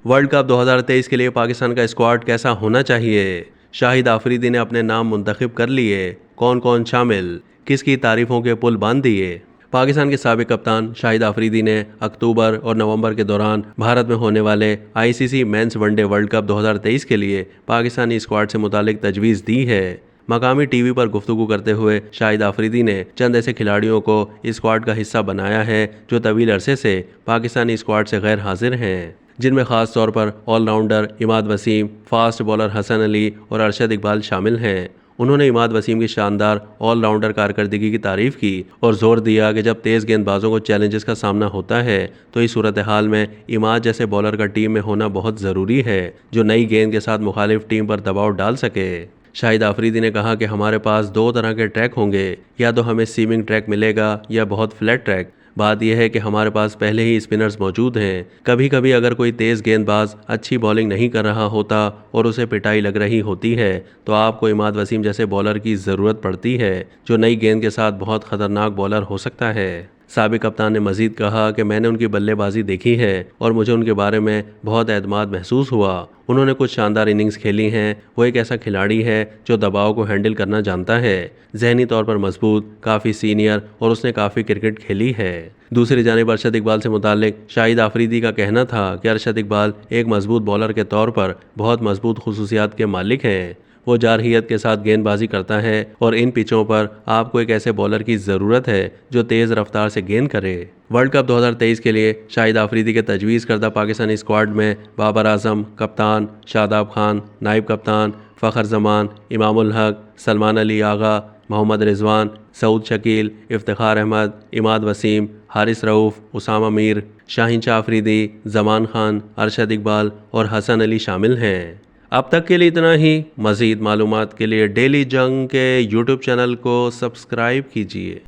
World cup 2023 के लिए पाकिस्तान का स्क्वाड कैसा होना चाहिए? शाहिद आफरीदी ने अपने नाम मुंतखब कर लिए। कौन कौन शामिल? किसकी तारीफों के पुल बांध दिए? पाकिस्तान के साबिक कप्तान शाहिद आफरीदी ने अक्टूबर और नवंबर के दौरान भारत में होने वाले ICC men's one day world cup 2023 के लिए पाकिस्तानी स्क्वाड से मुतालिक तजवीज़ दी है। मकामी टीवी पर गुफ्तगू करते हुए शाहिद आफरीदी ने चंद ऐसे खिलाड़ियों को स्क्वाड का हिस्सा बनाया है जो तवील अरसे से पाकिस्तानी स्क्वाड से गैर हाजिर हैं, जिनमें ख़ास तौर पर allrounder Imad Wasim, fast bowler Hasan Ali और अरशद इकबाल शामिल हैं। उन्होंने इमाद वसीम की शानदार ऑलराउंडर कारकर्दगी की तारीफ की और जोर दिया कि जब तेज़ गेंदबाजों को चैलेंजेस का सामना होता है तो इस सूरत हाल में इमाद जैसे बॉलर का टीम में होना बहुत ज़रूरी है जो नई गेंद के साथ मुखालिफ टीम पर दबाव डाल सके। शाहिद आफरीदी ने कहा कि हमारे पास दो तरह के ट्रैक होंगे, या तो हमें सीमिंग ट्रैक मिलेगा या बहुत फ्लैट ट्रैक। बात यह है कि हमारे पास पहले ही स्पिनर्स मौजूद हैं। कभी कभी अगर कोई तेज़ गेंदबाज अच्छी बॉलिंग नहीं कर रहा होता और उसे पिटाई लग रही होती है तो आपको इमाद वसीम जैसे बॉलर की ज़रूरत पड़ती है जो नई गेंद के साथ बहुत ख़तरनाक बॉलर हो सकता है। साबिक कप्तान ने मजीद कहा कि मैंने उनकी बल्लेबाजी देखी है और मुझे उनके बारे में बहुत एतमाद महसूस हुआ। उन्होंने कुछ शानदार इनिंग्स खेली हैं। वो एक ऐसा खिलाड़ी है जो दबाव को हैंडल करना जानता है, जहनी तौर पर मजबूत, काफ़ी सीनियर और उसने काफ़ी क्रिकेट खेली है। दूसरी जानिब अरशद इकबाल से मुतालिक शाहिद आफरीदी का कहना था कि अरशद इकबाल एक मजबूत बॉलर के तौर पर बहुत मजबूत खुसूसियात के मालिक हैं। वो जारहियत के साथ गेंदबाजी करता है और इन पिचों पर आपको एक ऐसे बॉलर की ज़रूरत है जो तेज़ रफ्तार से गेंद करे। वर्ल्ड कप 2023 के लिए शाहिद आफरीदी के तजवीज़ करदा पाकिस्तानी स्क्वाड में बाबर आजम कप्तान, शादाब खान नायब कप्तान, फ़खर जमान, इमामुल हक, सलमान अली आगा, मोहम्मद रिजवान, सऊद शकील, इफ्तिखार अहमद, इमाद वसीम, हारिस रऊफ़, उसामा मीर, शाहीन शाह आफरीदी, जमान खान, अरशद इकबाल और हसन अली शामिल हैं। अब तक के लिए इतना ही। मज़ीद मालूमात के लिए डेली जंग के यूट्यूब चैनल को सब्सक्राइब कीजिए।